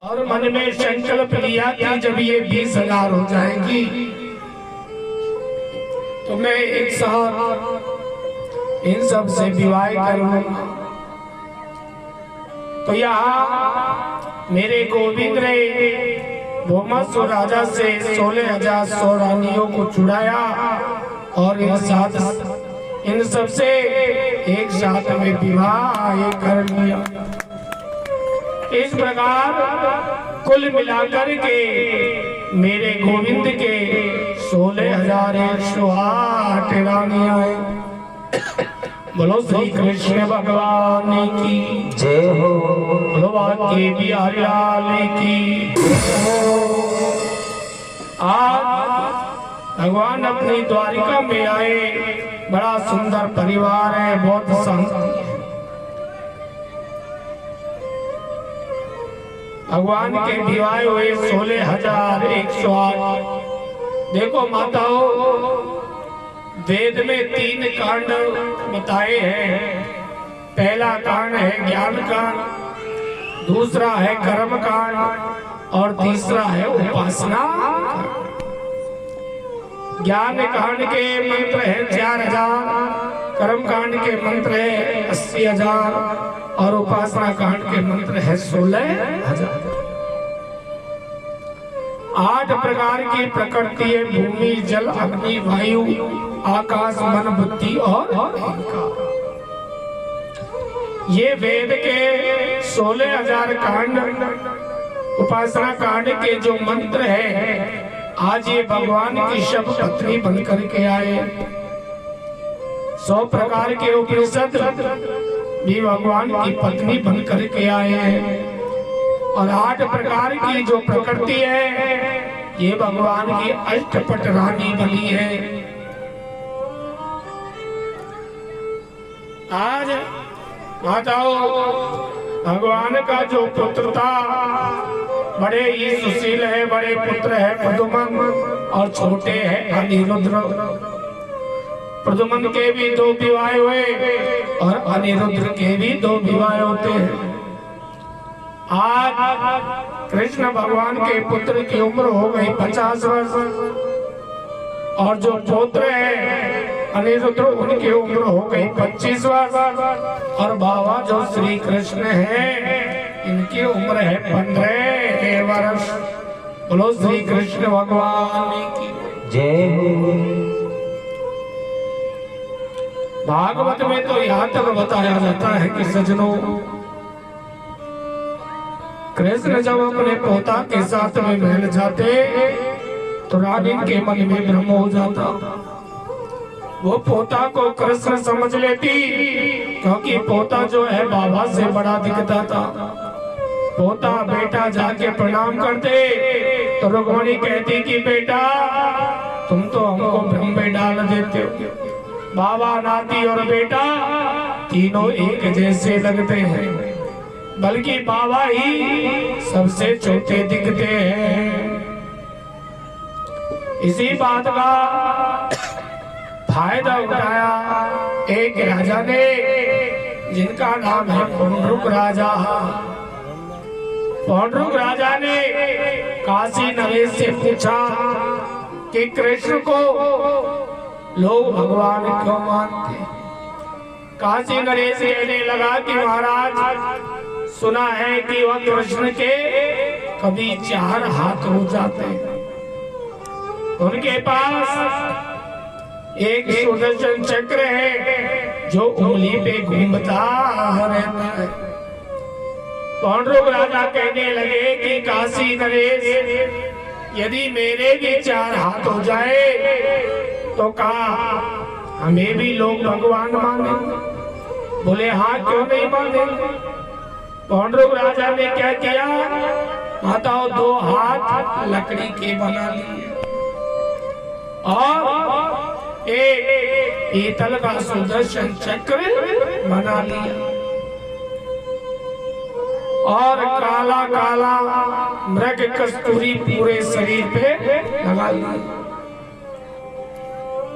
और मन में संकल्प लिया कि जब ये 20,000 हो जाएंगी तो मैं एक साथ इन सब से विवाह करूंगा। तो यहाँ मेरे गोविंद ने भोमसुर राजा से 16,000 सौरानियों को छुड़ाया और इन सब से एक साथ में विवाह कर लिया। इस प्रकार कुल मिलाकर के मेरे गोविंद के 16,108 रानियां हैं। बोलो श्री कृष्ण भगवान की जय हो। बोलो बाकी बिहारी लाल की। आज भगवान अपनी द्वारिका में आए, बड़ा सुंदर परिवार है, बहुत शांति है। भगवान के विवाह हुए 16,108। देखो माताओं, वेद में 3 कांड बताए हैं। पहला कांड है ज्ञान कांड, दूसरा है कर्म कांड और तीसरा है उपासना। ज्ञान कांड के मंत्र है 4,000, कर्म कांड के मंत्र है 80,000 और उपासना कांड के मंत्र है 16,000। 8 प्रकार की प्रकृति है, भूमि जल अग्नि वायु आकाश मन बुद्धि और अहंकार। ये वेद के 16,000 कांड, उपासना कांड के जो मंत्र है, आज ये भगवान की शब पत्नी बनकर के आए। 100 प्रकार के उपनिषद भी भगवान की पत्नी बनकर के आए हैं। और 8 प्रकार की जो प्रकृति है, ये भगवान की अष्टपट रानी बनी है। आज माताओं, भगवान का जो पुत्र था, बड़े ही सुशील है, बड़े पुत्र है प्रद्युम्न और छोटे है अनिरुद्ध। प्रद्युम्न के भी 2 विवाह हुए और अनिरुद्ध के भी 2 विवाह होते हैं। आज कृष्ण भगवान के पुत्र की उम्र हो गई 50 वर्ष और जो पुत्र है अनिरुद्ध, उनकी उम्र हो गई 25 वर्ष और बाबा जो श्री कृष्ण है, इनकी उम्र है 15 वर्ष। बोलो श्री कृष्ण भगवान की जय हो। भागवत में तो यहाँ तक बताया जाता है कि सजनों, कृष्ण जब अपने पोता के साथ में महल जाते तो रानी के मन में भ्रम हो जाता। वो पोता को कृष्ण समझ लेती, क्योंकि पोता जो है बाबा से बड़ा दिखता था। पोता बेटा जाके प्रणाम करते तो रुक्मिणी कहती कि बेटा तुम तो हमको भ्रम में डाल देते हो। बाबा नाती और बेटा तीनों एक जैसे लगते हैं, बल्कि बाबा ही सबसे छोटे दिखते हैं। इसी बात का फायदा उठाया एक राजा ने, जिनका नाम है पौंड्रुक राजा। पौंड्रुक राजा ने काशी नरेश से पूछा कि कृष्ण को लोग भगवान क्यों मानते। काशी नरेश कहने लगा कि महाराज, सुना है कि वह कृष्ण के कभी 4 हाथ हो जाते हैं। उनके पास एक सुदर्शन चक्र है जो उंगली पे घूमता रहता है। पौंड्रुक राजा कहने लगे कि काशी नरेश, यदि मेरे भी 4 हाथ हो जाए तो कहा हमें भी लोग भगवान माने। बोले हाँ, क्यों नहीं माने। पौंड्रुक राजा ने क्या किया, माताओं 2 हाथ लकड़ी के बना लिए और एक पीतल का सुदर्शन चक्र बना लिया और काला काला मृग कस्तूरी पूरे शरीर पे लगा लिया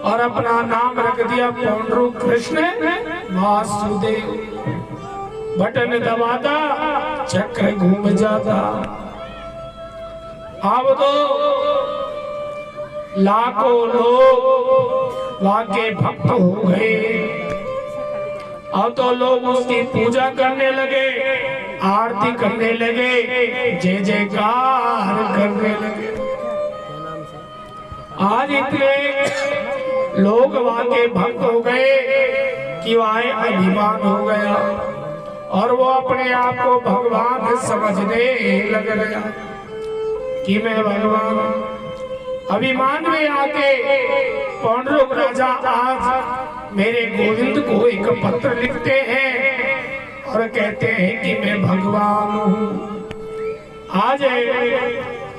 और अपना नाम रख दिया पौंड्रुक कृष्ण वासुदेव। बटन दबाता चक्र घूम जाता अब तो लाखों लोग वाके भक्त हो गए। अब तो लोग उसकी पूजा करने लगे, आरती करने लगे, जय जयकार करने लगे। आज इतने लोग वाके भक्त हो गए कि वह अभिमान हो गया और वो अपने आप को भगवान समझने लग गया कि मैं भगवान। अभिमान में आके पौंडरुक राजा आज मेरे गोविंद को एक पत्र लिखते हैं और कहते हैं कि मैं भगवान हूँ। आज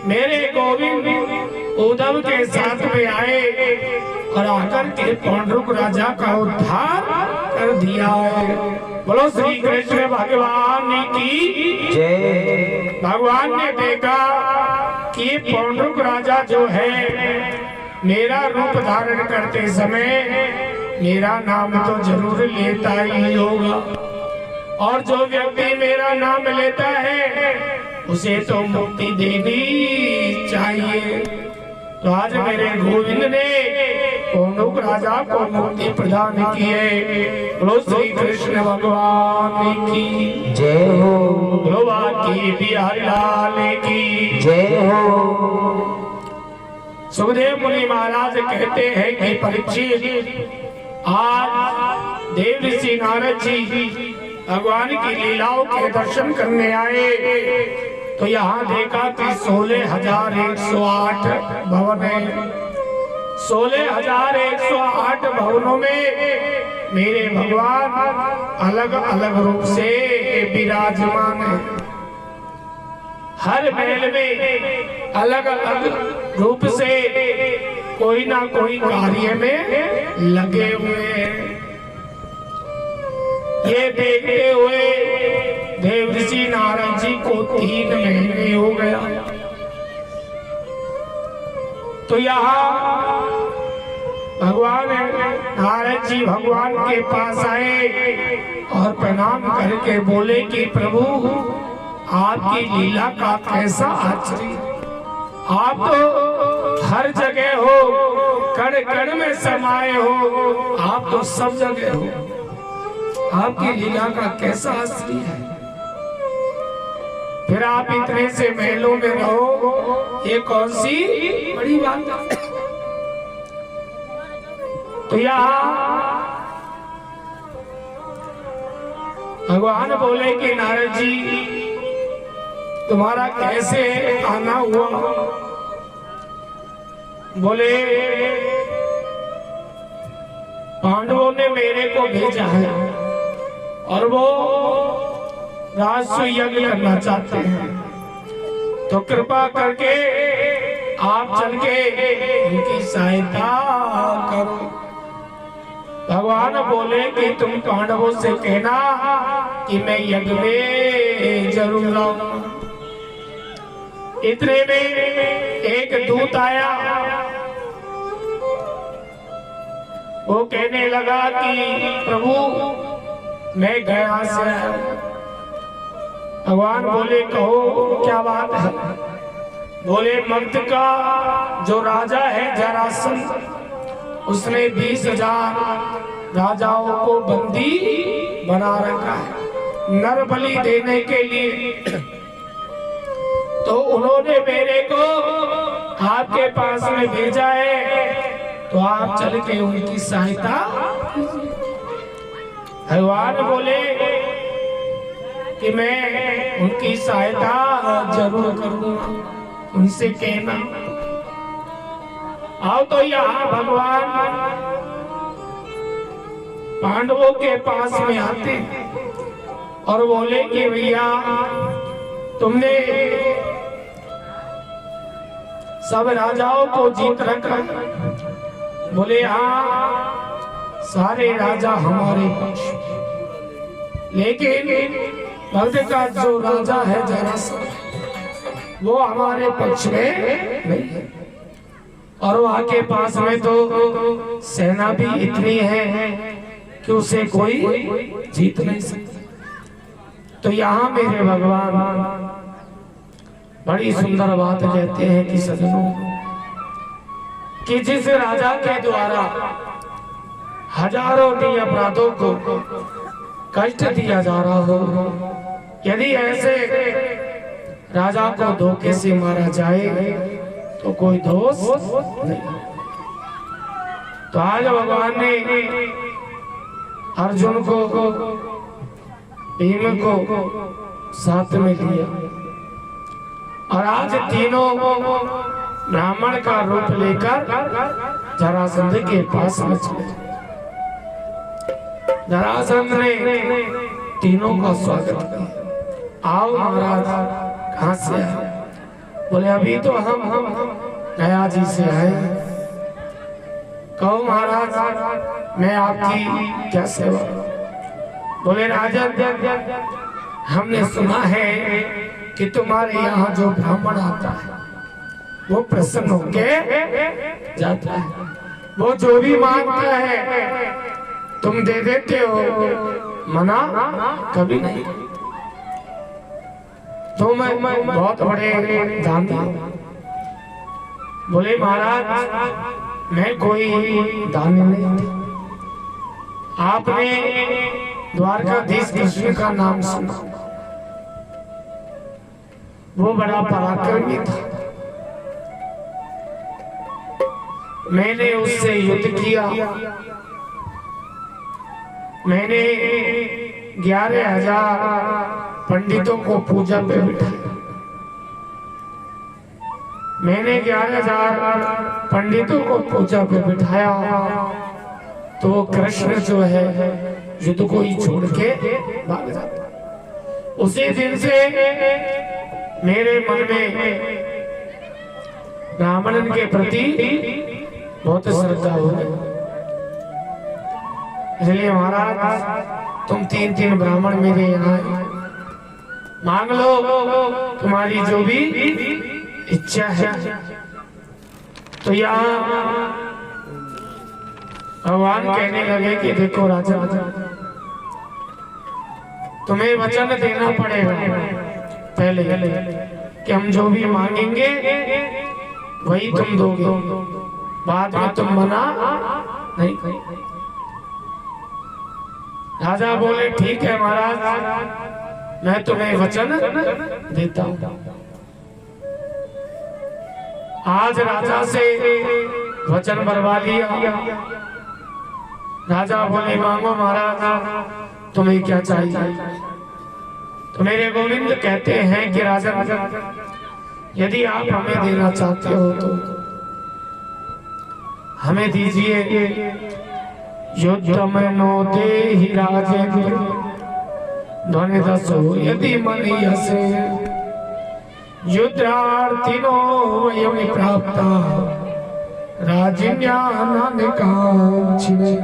मेरे गोविंद उद्धव के साथ में आए और आकर के पौंडरुक राजा का उद्धार कर दिया है। बोलो श्री कृष्ण भगवान की जय। भगवान ने देखा कि पौंडरुक राजा जो है मेरा रूप धारण करते समय मेरा नाम तो जरूर लेता ही होगा, और जो व्यक्ति मेरा नाम लेता है उसे तो मुक्ति देनी चाहिए। तो आज मेरे गोविंद ने पौंडरुक राजा को मुक्ति प्रदान की है। बोलो श्री कृष्ण भगवान की जय हो। बोलो बाकी बिहारी लाल की जय हो। सुखदेव मुनि महाराज कहते हैं कि परीक्षित, आज देव ऋषि नारद जी भगवान की लीलाओं के दर्शन करने आए तो यहाँ देखा कि 16,108 भवन है। 16,108 भवनों में मेरे भगवान अलग अलग रूप से विराजमान है। हर महल में अलग अलग रूप से कोई ना कोई कार्य में लगे हुए हैं। ये देखते हुए देव ऋषि नारद जी को 3 महीने हो गया। तो यहाँ भगवान नारद जी भगवान के पास आए और प्रणाम करके बोले कि प्रभु आपकी लीला का कैसा आश्चर्य। आप तो हर जगह हो, कण कण में समाये हो, आप तो सब जगह हो। आपकी लीला का कैसा आश्चर्य है। फिर आप इतने से महलों में रहो, ये कौन सी बड़ी बात है। तो यहाँ भगवान बोले कि नारद जी तुम्हारा कैसे आना हुआ। बोले पांडवों ने मेरे को भेजा है और वो राजस्व यज्ञ करना चाहते हैं, तो कृपा करके आप चल के उनकी सहायता करो। भगवान बोले कि तुम पांडवों से कहना कि मैं यज्ञ में जरूर आऊंगा। इतने में एक दूत आया, वो कहने लगा कि प्रभु मैं गया से आया। भगवान बोले कहो क्या बात है। बोले मगध का जो राजा है जरासंध, उसने 20,000 राजाओं को बंदी बना रखा है नर बलि देने के लिए। तो उन्होंने मेरे को आपके पास में भेजा है, तो आप चल के उनकी सहायता। भगवान बोले कि मैं उनकी सहायता जरूर करूंगा, उनसे कहना। आओ तो यहाँ भगवान पांडवों के पास में आते और बोले कि भैया तुमने सब राजाओं को जीत रखा। बोले हाँ सारे राजा हमारे पक्ष, लेकिन मगध का जो राजा है जरासंध वो हमारे पक्ष में नहीं है, और वहां के पास में तो सेना भी इतनी है कि उसे कोई जीत नहीं सकता। तो यहाँ मेरे भगवान बड़ी सुंदर बात कहते हैं कि सजनों, कि जिस राजा के द्वारा हजारों नी अपराधों को कष्ट दिया जा रहा हो, यदि ऐसे राजा को धोखे से मारा जाए तो कोई दोष नहीं। तो आज भगवान ने अर्जुन को, भीम को साथ में लिया और आज तीनों ब्राह्मण का रूप लेकर जरासंध के पास में चले। जरासंध ने तीनों का स्वागत किया। आओ महाराज, कहाँ से आए? बोले अभी तो हम गया जी से आए। कहो महाराज, मैं आपकी क्या सेवा? बोले राजन, हमने सुना है कि तुम्हारे यहाँ जो ब्राह्मण आता है वो प्रसन्न होके जाता है। वो जो भी मांगता है तुम दे देते हो, मना कभी नहीं। तुम बहुत बड़े दानी हो। बोले महाराज, मैं कोई दानी नहीं था। आपने द्वारकाधीश कृष्ण का नाम सुना, वो बड़ा पराक्रमी था। मैंने उससे युद्ध किया। मैंने 11,000 पंडितों को पूजा पे बिठाया। मैंने 11,000 पंडितों को पूजा पे बिठाया तो कृष्ण जो है युद्ध को ही छोड़ के भाग जाता। उसी दिन से मेरे मन में ब्राह्मणन के प्रति बहुत श्रद्धा हो गई। इसलिए महाराज, तुम 3 ब्राह्मण मेरे यहाँ मांग लो, तुम्हारी जो भी इच्छा है। तो यहाँ भगवान कहने लगे कि देखो राजा, तुम्हें वचन देना पड़ेगा पहले कि हम जो भी मांगेंगे वही तुम दोगे, बाद में तुम मना नहीं करोगे। राजा बोले ठीक है महाराज, मैं तुम्हें वचन देता हूं। आज राजा से वचन बरवा लिया। राजा बोले मांगो महाराज, तुम्हें क्या चाहिए? तो मेरे गोविंद कहते हैं कि राजा, यदि आप हमें देना चाहते हो तो हमें दीजिए। युद्धम नो देहि राजेंद्र ध्वनि दसो यदि मनि यसे युद्धार्थिनो वयं प्राप्ता राजिन्यानानिकांक्षिणे।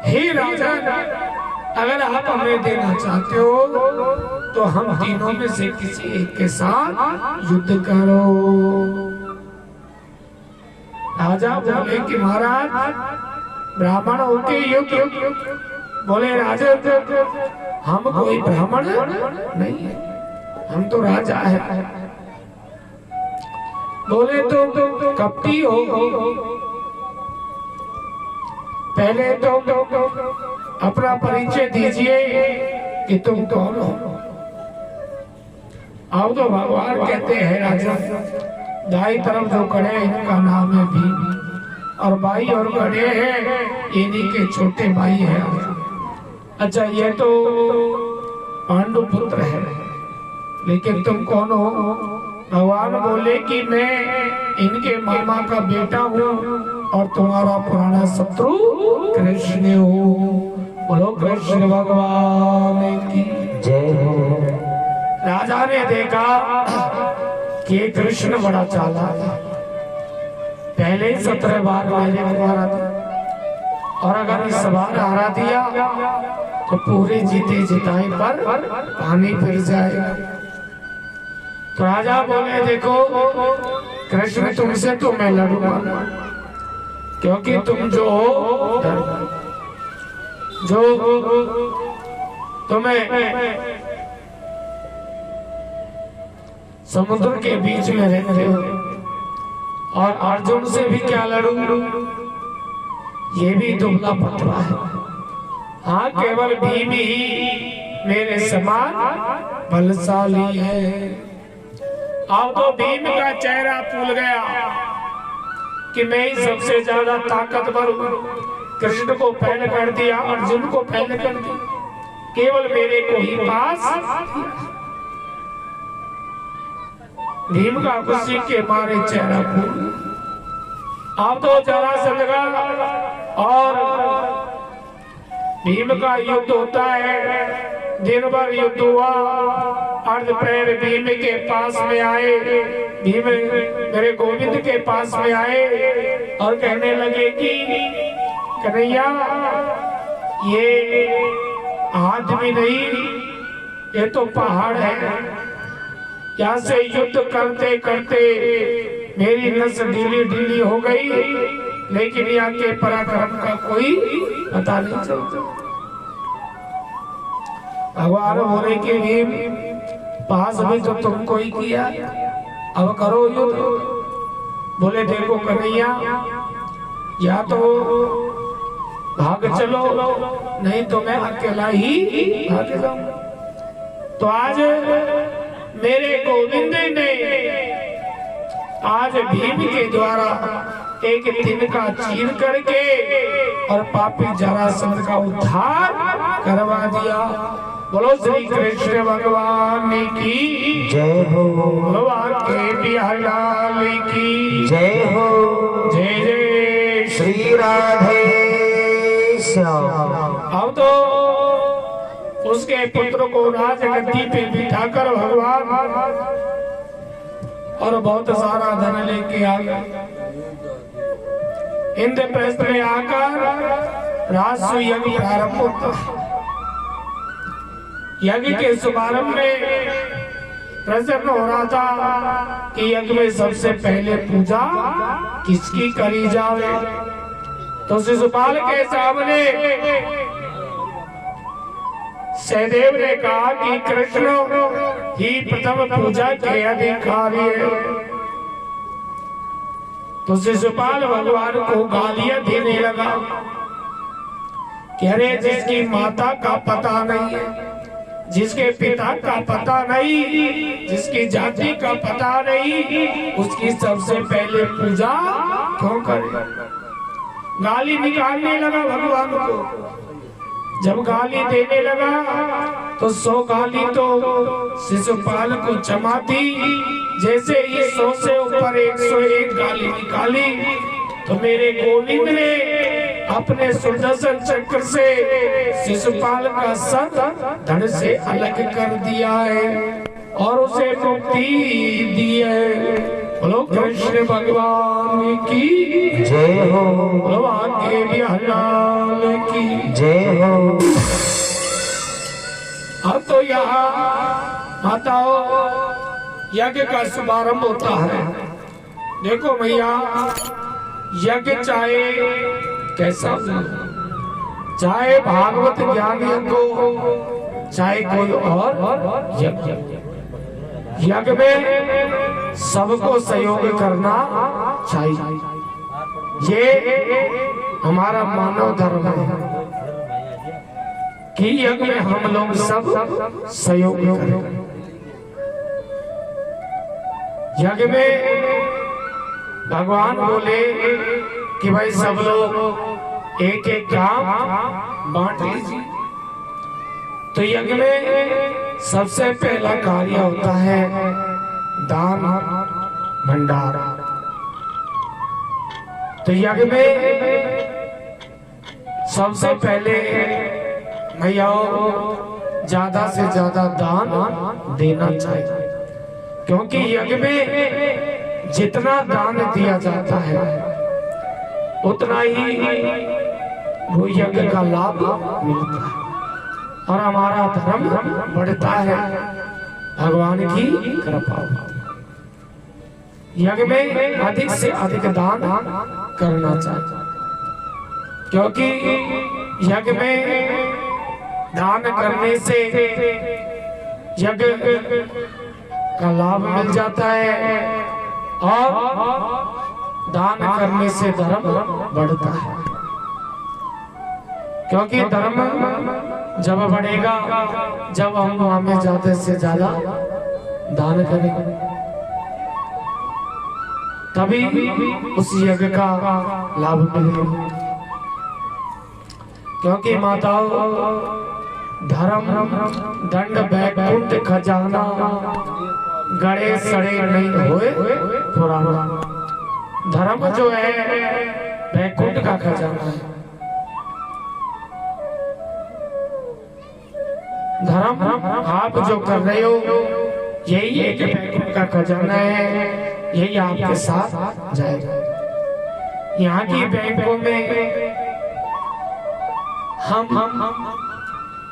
हे राजा, अगर आप हमें देना चाहते हो तो हम तीनों में से किसी एक के साथ युद्ध करो। राजा बोले कि महाराज, ब्राह्मण होके युद्ध? बोले राजा, हम कोई ब्राह्मण नहीं है, हम तो राजा है। बोले तो कपटी हो, पहले तो अपना परिचय दीजिए कि तुम कौन हो। अब तो भगवान कहते हैं राजा, दाई तरफ जो खड़े हैं इनका नाम है भीम, और बाई और खड़े हैं इन्हीं के छोटे भाई हैं। अच्छा, ये तो पांडु पुत्र है, लेकिन तुम कौन हो? भगवान बोले कि मैं इनके मामा का बेटा हूँ और तुम्हारा पुराना शत्रु कृष्ण हूँ। बोलो कृष्ण भगवान की जय हो। राजा ने देखा कि कृष्ण बड़ा चालाक है, पहले ही 17 बार मेरे को हरा दिया, और अगर इस बार हरा दिया तो पूरे जीते जिताए पर पानी फिर जाएगा। तो राजा बोले देखो कृष्ण, तुमसे तो मैं लड़ूंगा, क्योंकि तुम जो तुम्हें समुद्र के बीच में रहते हो और अर्जुन से भी क्या लड़ू, ये भी दुबला पतला है। हाँ, केवल भीम ही मेरे समान बलशाली है। अब तो भीम का चेहरा फूल गया कि मैं ही सबसे ज्यादा ताकतवर हूं। कृष्ण को पहले कर दिया, अर्जुन को पहले कर दिया, केवल मेरे को ही पास। भीम का खुशी के मारे चेहरा फूल। अब तो जरासंध का और भीम का युद्ध होता है। दिन भर युद्ध हुआ। अर्धप्रेर भीम के पास में आए, भीम मेरे गोविंद के पास में आए और कहने लगे कि कन्हैया, ये आदमी नहीं, ये तो पहाड़ है। यहाँ से युद्ध करते करते मेरी नस ढीली ढीली हो गई, लेकिन यहाँ के पराक्रम का कोई पता नहीं चलता। भगवान बोले कि भीम, पास भी तो तुमको ही किया, अब करो युद्ध। बोले देखो कन्हैया, या तो भाग चलो, नहीं तो मैं अकेला ही भाग जाऊं। तो आज मेरे गोविंद ने आज भीम के द्वारा एक तिनका चीर करके और पापी जरासंध का उद्धार करवा दिया। बोलो श्री कृष्ण भगवान की जय हो, भगवान के बिहार की जय हो, जय जय श्री राधे श्याम। अब तो उसके पुत्र को राजगद्दी पे बिठाकर भगवान और बहुत सारा धन लेके आ गए। इंद्रप्रस्थ में आकर राजस्व यज्ञ प्रारंभ होता है। यज्ञ के शुभारंभ में प्रसन्न हो रहा था कि यज्ञ में सबसे पहले पूजा किसकी करी जावे। तो शिशुपाल के सामने सहदेव ने कहा कि कृष्ण ही प्रथम पूजा के अधिकारी है। तो शिशुपाल भगवान को गालियां देने लगा कि अरे जिसकी माता का पता नहीं है, जिसके पिता का पता नहीं, जिसकी जाति का पता नहीं, उसकी सबसे पहले पूजा क्यों करे। गाली निकालने लगा भगवान को। जब गाली देने लगा तो 100 गाली तो शिशुपाल को जमा दी। जैसे ही 100 से ऊपर 101 गाली निकाली तो मेरे गोविंद ने अपने सुदर्शन चक्र से शिशुपाल का सर धड़ से अलग कर दिया है और उसे मुक्ति दी है। बोलो कृष्ण भगवान की जय हो, भगवान के बिहार की जय हो। अब तो यहाँ माताओं यज्ञ का शुभारंभ होता है। देखो भैया, यज्ञ चाहे कैसा हो, चाहे भागवत ज्ञान यज्ञ हो, चाहे कोई और यज्ञ, यज्ञ में सबको सहयोग करना चाहिए। ये हमारा मानव धर्म है कि यज्ञ में हम लोग सब सहयोग करें। यज्ञ में भगवान बोले कि भाई सब लोग एक एक काम बांट लीजिए। तो यज्ञ में सबसे पहला कार्य होता है दान भंडारा। तो यज्ञ में सबसे पहले भैया ज्यादा से ज्यादा दान देना चाहिए, क्योंकि यज्ञ में जितना दान दिया जाता है उतना ही वो यज्ञ का लाभ मिलता है और हमारा धर्म बढ़ता है भगवान की कृपा। यज्ञ में अधिक से अधिक दान करना चाहिए, क्योंकि यज्ञ में दान करने से यज्ञ का लाभ मिल जाता है और दान करने से धर्म बढ़ता है। क्योंकि धर्म जब बढ़ेगा जब हम वहां में ज्यादा से ज्यादा दान करेंगे, तभी उस यज्ञ का लाभ मिलेगा। क्योंकि माताओं, धर्म दंड बैकुंठ खजाना गड़े सड़े नहीं होए पुराना। धर्म जो है बैकुंठ का खजाना है। धर्म आप जो कर रहे हो यही एक बैकुंठ का खजाना है, यही आपके साथ जाएगा। यहाँ की बैंकों में हम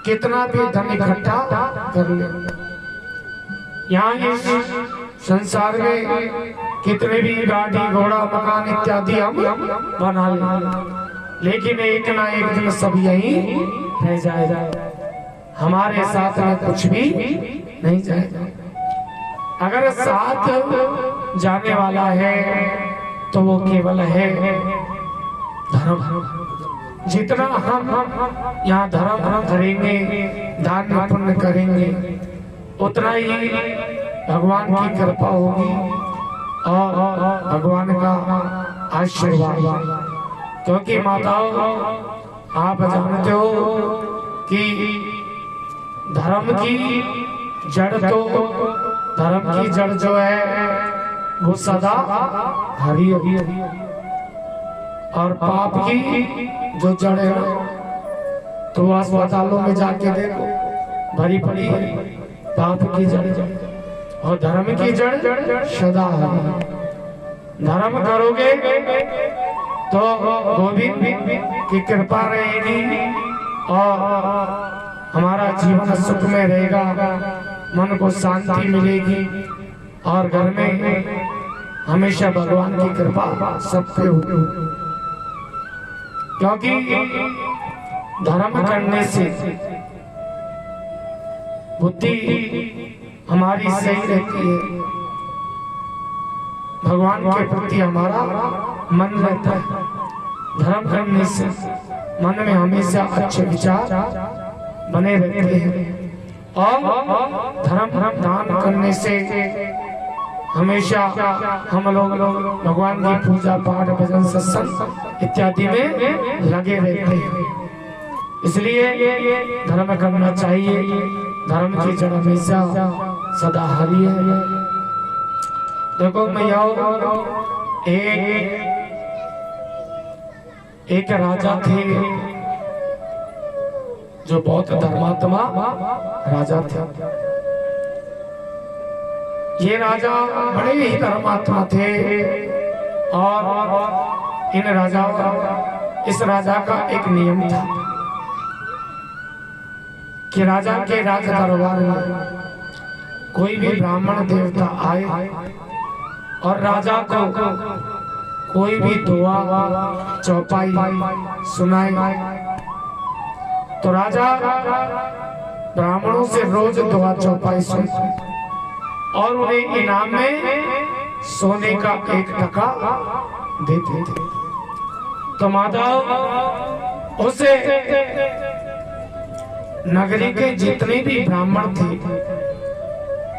कितना भी धन इकट्ठा कर ले, यहाँ इस संसार में कितने भी गाड़ी घोड़ा मकान इत्यादि हम बना ले, लेकिन एक ना एक दिन सब यही रह जाएगा। हमारे साथ में कुछ भी नहीं जाएगा। अगर साथ जाने वाला है तो वो केवल है धर्म। जितना हम यहाँ धर्म करेंगे, दान पुण्य करेंगे, उतना ही भगवान की कृपा होगी और भगवान का आशीर्वाद। क्योंकि माताओं, आप जानते हो कि धर्म की जड़ जो है वो सदा हरी होगी, और पाप की जो जड़ है तो अस्पतालों में जाके देखो भरी पड़ी है पाप की जड़, और धर्म की जड़ सदा हरी। धर्म करोगे तो गोविंद की कृपा रहेगी और हमारा जीवन सुख में रहेगा, मन को शांति मिलेगी और घर में हमेशा भगवान की कृपा सब पे होगी। क्योंकि धर्म करने से बुद्धि हमारी सही रहती है, भगवान के प्रति हमारा मन रहता है। धर्म करने से मन में हमेशा अच्छे विचार बने रहते हैं और धर्म दान करने से हमेशा हम लोग भगवान की पूजा पाठ भजन सत्संग इत्यादि में लगे रहते हैं। इसलिए धर्म करना चाहिए। धर्म की जड़ हमेशा सदा हरी है। देखो मैयाओ, एक राजा थे जो बहुत धर्मात्मा राजा थे। ये राजा बड़े ही धर्मात्मा थे और इस राजा का एक नियम था कि राजा के राज दरबार में कोई भी ब्राह्मण देवता आए और राजा को कोई भी दुआ चौपाई सुनाए तो राजा ब्राह्मणों से रोज दुआ चौपाई सुनते और उन्हें इनाम में सोने का 1 टका देते थे। तो माधव उसे नगरी के जितने भी ब्राह्मण थे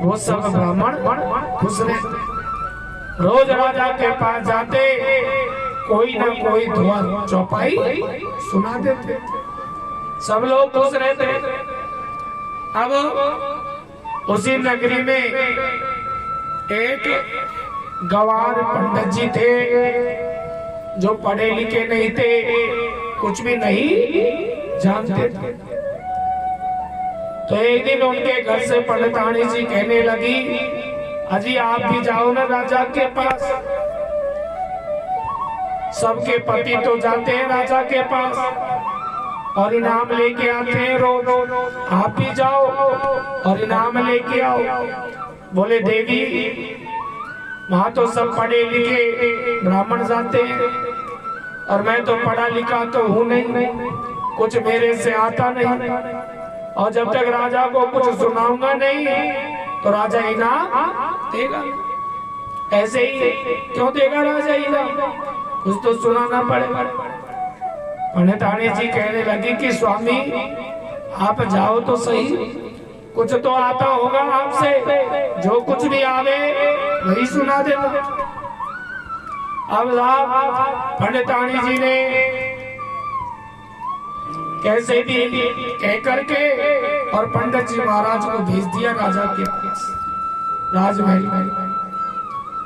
वो सब ब्राह्मण खुश रहते। रोज राजा के पास जाते, कोई ना कोई दुआ चौपाई सुना देते, सब लोग खुश रहते। अब उसी नगरी में एक गवार पंडित जी थे जो पढ़े लिखे नहीं थे, कुछ भी नहीं जानते थे। तो एक दिन उनके घर से पंडितानी जी कहने लगी, अजी आप भी जाओ ना राजा के पास, सबके पति तो जाते हैं राजा के पास और इनाम लेके आते हैं रोज, आप भी जाओ और इनाम लेके आओ। बोले देवी, वहां तो सब पढ़े लिखे ब्राह्मण जाते हैं और मैं तो पढ़ा लिखा तो हूँ नहीं, कुछ मेरे से आता नहीं, और जब तक राजा को कुछ सुनाऊंगा नहीं तो राजा इनाम देगा। ऐसे ही क्यों देगा राजा इनाम, कुछ तो सुनाना पड़ेगा। पंडितानी जी कहने लगी कि स्वामी आप जाओ तो सही, कुछ तो आता होगा आपसे, जो कुछ भी आवे वही सुना देना। अब पंडितानी जी ने कैसे भी कह करके और पंडित जी महाराज को भेज दिया राजा के पास राजमहल में।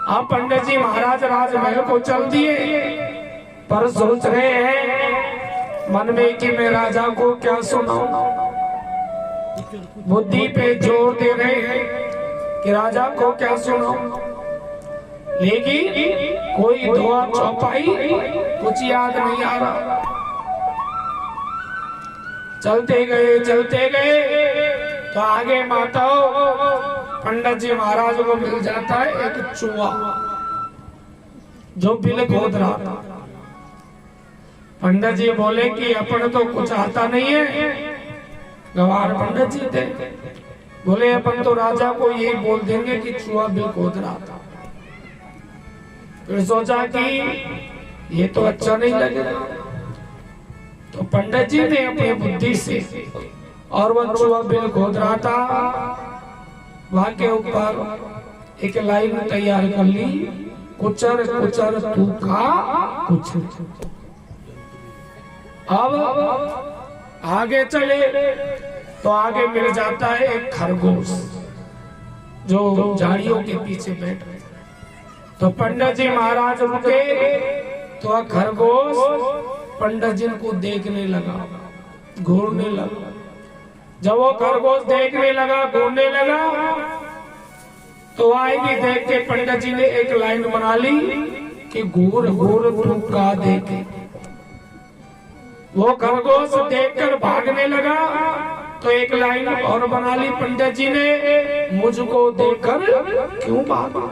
अब पंडित जी महाराज राजमहल को चल दिए, पर सोच रहे हैं मन में कि मैं राजा को क्या सुनाऊं। बुद्धि पे जोर दे रहे हैं कि राजा को क्या सुनाऊं, लेकिन कोई दुआ चौपाई कुछ याद नहीं आ रहा। चलते गए तो आगे माताओं पंडित जी महाराज को मिल जाता है एक चूहा जो बिल खोद रहा था। पंडित जी बोले कि अपन तो कुछ आता नहीं है, गवार पंडित जी थे, बोले अपन तो राजा को यही बोल देंगे कि चूहा बिल खोद रहा था। फिर सोचा कि ये तो अच्छा नहीं लगेगा, तो पंडित जी ने अपनी बुद्धि से और वह चूहा बिल खोद रहा था वहां के ऊपर एक लाइन तैयार कर ली, कुचर कुचर तू का कुछ। अब आगे चले तो आगे मिल जाता है एक खरगोश जो झाड़ियों के पीछे बैठ रहे। तो पंडित जी महाराज रुके तो खरगोश पंडित जी को देखने लगा, घूरने लगा। जब वो खरगोश देखने लगा, घूरने लगा, तो आई भी देख के पंडित जी ने एक लाइन बना ली कि घूर घूर तू का देखे। वो खरगोश देखकर भागने लगा तो एक लाइन और बना ली पंडित जी ने, मुझको देखकर क्यों भागा।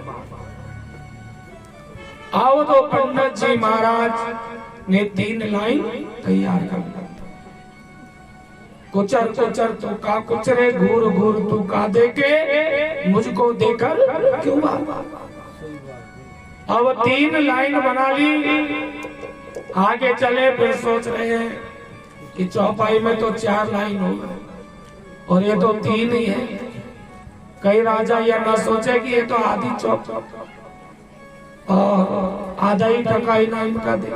आओ तो पंडित जी महाराज ने 3 लाइन तैयार कर दी। कुचर कुचर तू का कुचरे, घूर घूर तू का देके, मुझको देकर क्यों भागा। अब 3 लाइन बना ली, आगे चले। फिर सोच रहे हैं कि चौपाई में तो 4 लाइन होगा और ये तो 3 ही है। कई राजा यह ना सोचे कि ये तो आधी चौप और आधा ही टका इनाम का दे।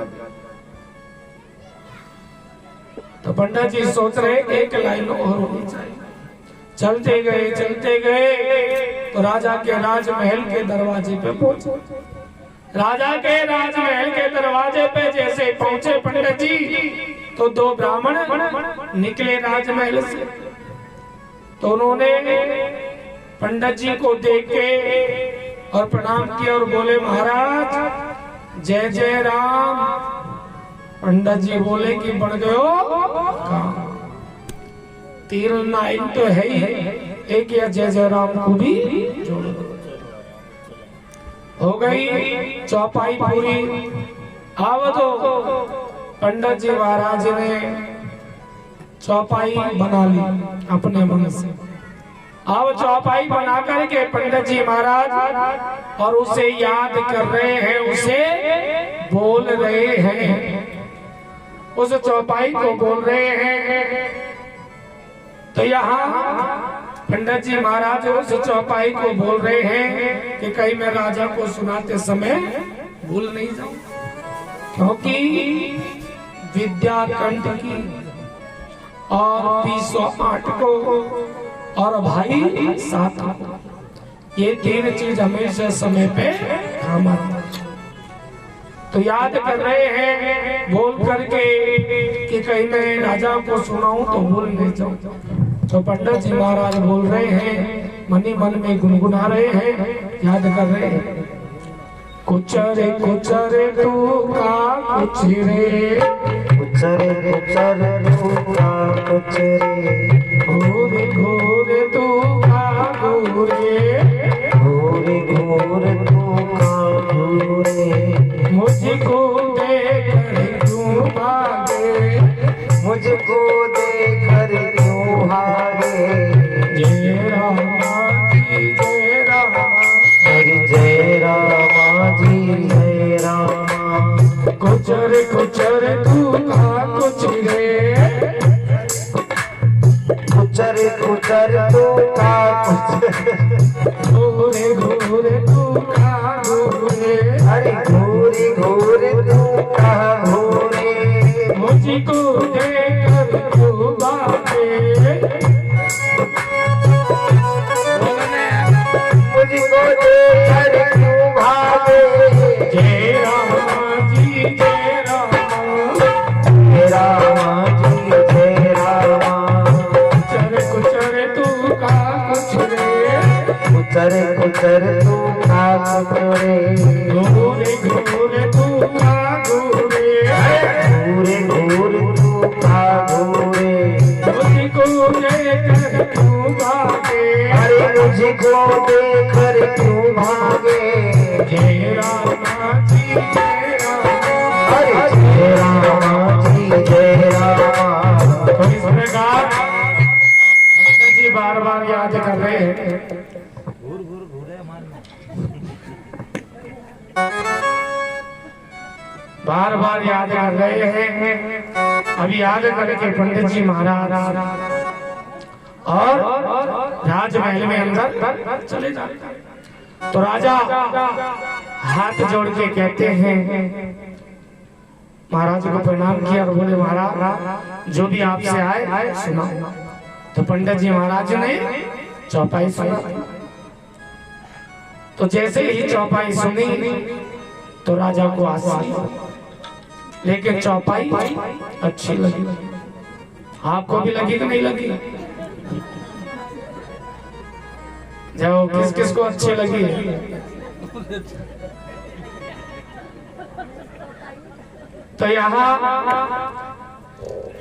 तो पंडित जी सोच रहे 1 लाइन और होनी चाहिए। चलते गए तो राजा के राजमहल के दरवाजे पे पहुंचे। राजा के राजमहल के दरवाजे पे जैसे पहुंचे पंडित जी तो 2 ब्राह्मण निकले राजमहल से। तो उन्होंने पंडित जी को देख के और प्रणाम किया और बोले महाराज जय जय राम। पंडित जी बोले कि बढ़ गए हो, 3 लाइन तो है ही है, एक या जय जय राम को भी जोड़ दो। हो गई चौपाई पूरी। अब तो पंडित जी महाराज ने चौपाई बना ली अपने मन से। अब चौपाई बना करके पंडित जी महाराज और उसे याद कर रहे हैं, उसे बोल रहे हैं, उस चौपाई को बोल रहे हैं। तो यहाँ पंडित जी महाराज उस चौपाई को बोल रहे हैं कि कहीं मैं राजा को सुनाते समय भूल नहीं जाऊं, क्योंकि विद्या कंठ की और 208 को और भाई 7 को, ये 3 चीज हमेशा समय पे काम आती। तो याद कर रहे हैं बोल करके कि कहीं मैं राजा को सुनाऊं तो भूल नहीं जाऊं। तो पंडित जी महाराज बोल रहे हैं, मनी मन में गुनगुना रहे हैं, याद कर रहे हैं। कुचरे कुचरे तू का कुचरे, कुचरे कुचरे तू का कुचरे, घोरे घोरे तू का घोरे, घोरे घोरे तू का घोरे, मुझको देखकर क्यों भागे, मुझको देखकर क्यों भागे। जय राम की कुचर तू का कुछ रे कुचर कुचर तू का कुचर घूरे घूरे तू का घूरे अरे घूरे घूरे तू का घूरे मुझको देखकर तू बाटे मुझको देखकर तू भागे जय राम जी जय राम जय राम जी जय राम कुचर कुचर तू का कुछ रे कुचर कुचर तू का कुचरे घूरे घूरे तू का घूरे घूरे घूरे तू का घूरे मुझको देखकर तू भागे अरे मुझको देखकर तू भागे जय राम जी जय राम अरे जय राम जी जय राम तो इस प्रकार पंडित जी बार बार याद कर रहे हैं बार बार याद कर रहे हैं अभी याद करके पंडित जी महाराज और राजमहल में अंदर चले जाते तो राजा हाथ जोड़ के कहते हैं महाराज को प्रणाम किया और बोले महाराज जो भी आपसे आए सुना तो पंडित जी महाराज ने चौपाई सुना तो जैसे ही चौपाई सुनी तो राजा को आश्चर्य लेकिन चौपाई अच्छी लगी आपको भी लगी कि नहीं लगी जब किस किस को अच्छी लगी तो यहाँ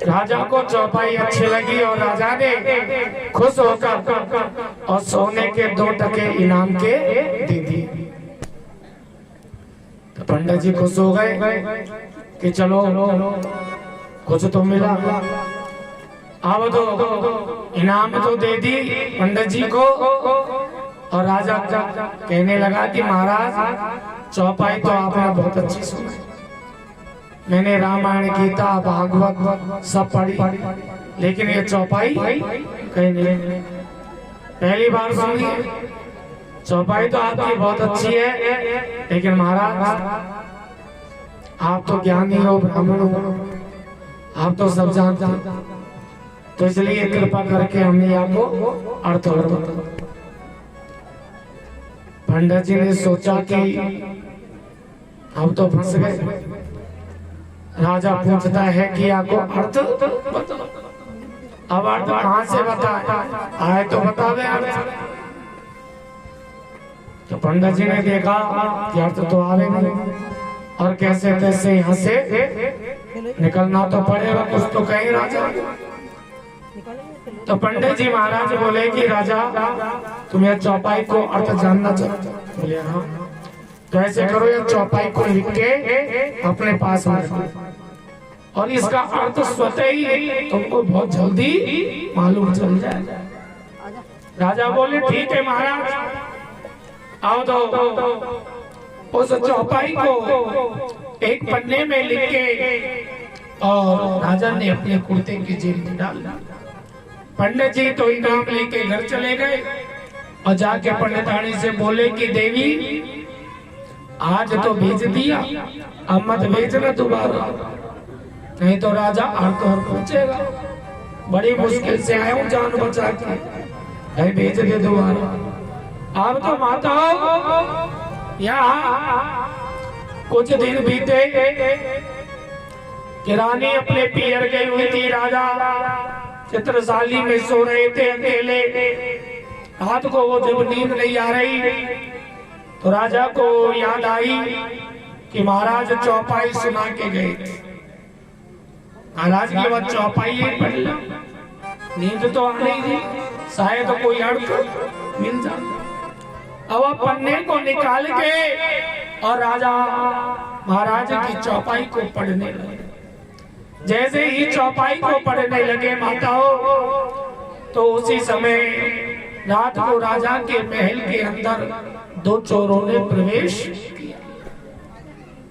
राजा को चौपाई अच्छी लगी और राजा ने खुश होकर और सोने के 2 टके इनाम के दे दिए तो पंडित जी खुश हो गए कि चलो कुछ तो मिला अब तो इनाम तो दे दी पंडित जी को और राजा कहने लगा कि महाराज चौपाई तो आपने बहुत अच्छी सुनी मैंने रामायण गीता भागवत सब पढ़ी लेकिन ये चौपाई कहीं नहीं पहली बार सुनी है चौपाई तो आपकी बहुत अच्छी है लेकिन महाराज आप तो ज्ञानी हो ब्राह्मण हो आप तो सब जानते हैं तो इसलिए कृपा करके हमने आपको अर्थ बता पंडित जी ने सोचा कि हम तो फंस गए राजा पूछता है कि आपको अर्थ बताओ अब अर्थ कहाँ से बताए आए तो बता दे अर्थ तो पंडित जी ने देखा कि अर्थ तो आवे नहीं और कैसे तैसे यहाँ से निकलना तो पड़ेगा कुछ तो कहीं राजा तो पंडित जी महाराज बोले कि राजा तुम्हें चौपाई को अर्थ जानना चाहते बोले हाँ तो ऐसे करो ये चौपाई को लिख के अपने पास में रखो और इसका अर्थ स्वतः ही तुमको बहुत जल्दी मालूम चल जाए राजा बोले ठीक है महाराज आओ तो उस चौपाई को एक पन्ने में लिख के और राजा ने अपने कुर्ते की जेब में डाल दिया पंडित जी तो इनाम लेके घर चले गए और जाके पंडितानी से बोले कि देवी आज तो भेज दिया अब मत भेजना दोबारा नहीं तो राजा अर्थ और पूछेगा बड़ी मुश्किल से आया हूँ जान बचा के भाई भेज दे दोबारा अब तो माता यहाँ कुछ दिन बीते कि रानी अपने पियर गई हुई थी राजा चित्रशाली में सो रहे थे अकेले रात को वो जब नींद नहीं आ रही तो राजा को याद आई कि महाराज चौपाई सुना के गए थे महाराज की बात चौपाई ही पढ़ लो नींद तो आ रही थी शायद तो कोई अर्थ मिल जाता अब वह पन्ने को निकाल के और राजा महाराज की चौपाई को पढ़ने लगे जैसे ही चौपाई को पढ़ने लगे माताओं तो उसी समय रात को राजा के महल के अंदर 2 चोरों ने प्रवेश किया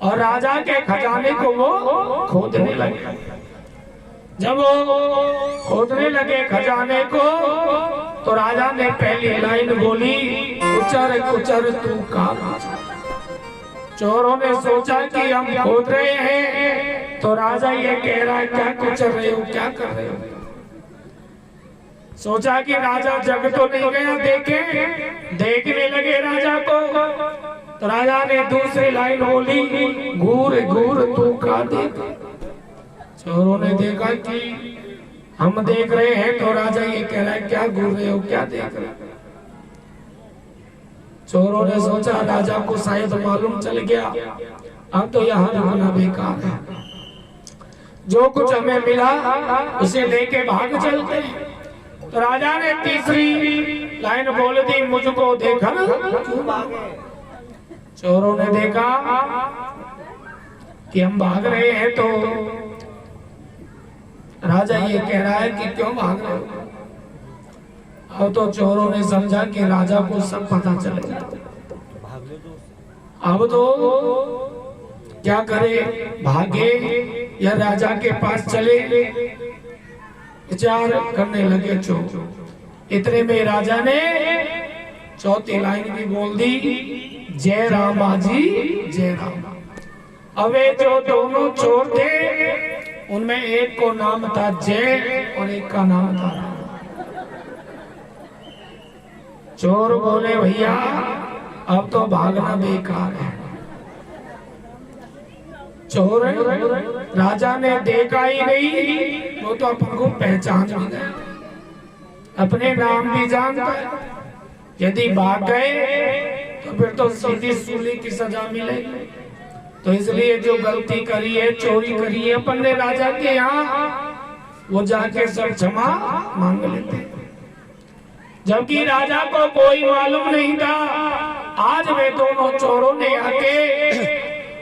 और राजा के खजाने को वो खोदने लगे। जब वो खोदने लगे खजाने को तो राजा ने पहली लाइन बोली, कुचर कुचर तू का। चोरों ने सोचा कि हम खोद रहे हैं, तो राजा ये कह रहा है क्या कुचल रहे हो, क्या कर रहे हो। सोचा कि राजा जग तो नहीं गया, देखने लगे राजा को। तो राजा ने दूसरी लाइन बोली, घूर घूर तू का देख। चोरों ने देखा कि हम देख रहे हैं, तो राजा ये कह रहा है क्या घूर रहे हो, क्या देख रहे हो। चोरों ने सोचा राजा को शायद मालूम चल गया, अब तो यहाँ रुकना बेकार है, जो कुछ हमें मिला उसे लेके भाग चलते हैं। तो राजा ने तीसरी लाइन बोल दी, मुझको देखा ना क्यों भागे। चोरों ने देखा कि हम भाग रहे हैं, तो राजा ये कह रहा है कि क्यों भाग रहे हो। अब तो चोरों ने समझा कि राजा को सब पता चल गया। अब तो क्या करे, भागे या राजा के पास चले, विचार करने लगे चोर। इतने में राजा ने चौथी लाइन भी बोल दी, जय रामा जी जय राम। अब ये जो दोनों चोर थे उनमें एक को नाम था जय और एक का नाम था राम। चोर बोले भैया अब तो भागना बेकार है। चोर राजा ने देखा ही नहीं, वो तो अपन को पहचान भी गया, अपने नाम भी जानता है। यदि भाग गए तो फिर तो सीधी सूली की सजा मिलेगी। तो इसलिए जो गलती करी है, चोरी करी है अपन ने राजा के यहाँ, वो जाके सब क्षमा मांग लेते हैं। जबकि राजा को कोई मालूम नहीं था। आज वे दोनों चोरों ने आके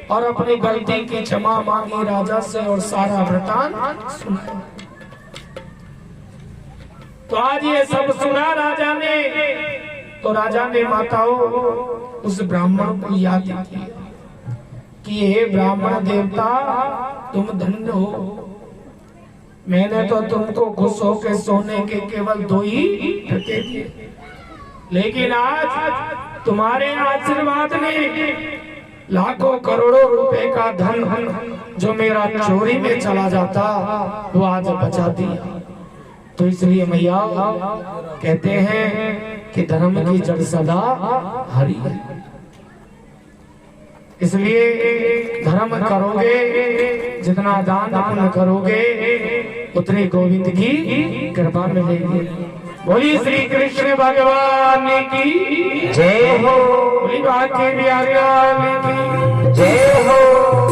और अपनी गलती की क्षमा मांगी राजा से और सारा वृतांत सुना। तो आज ये सब सुना राजा ने, तो राजा ने माताओं उस ब्राह्मण को याद किया कि हे ब्राह्मण देवता तुम धन्य हो, मैंने तो तुमको खुश होकर सोने के केवल 2 ही टके दिए, लेकिन आज तुम्हारे आशीर्वाद ने लाखों करोड़ों रुपए का धन जो मेरा चोरी में चला जाता वो आज बचा दिया। तो इसलिए मैया कहते हैं कि धर्म की जड़ सदा हरि है। इसलिए धर्म करोगे, जितना दान पुण्य करोगे उतनी गोविंद की कृपा मिलेगी। बोली श्री कृष्ण भगवान की जय हो, बोली बाकी बिहारी की जय हो।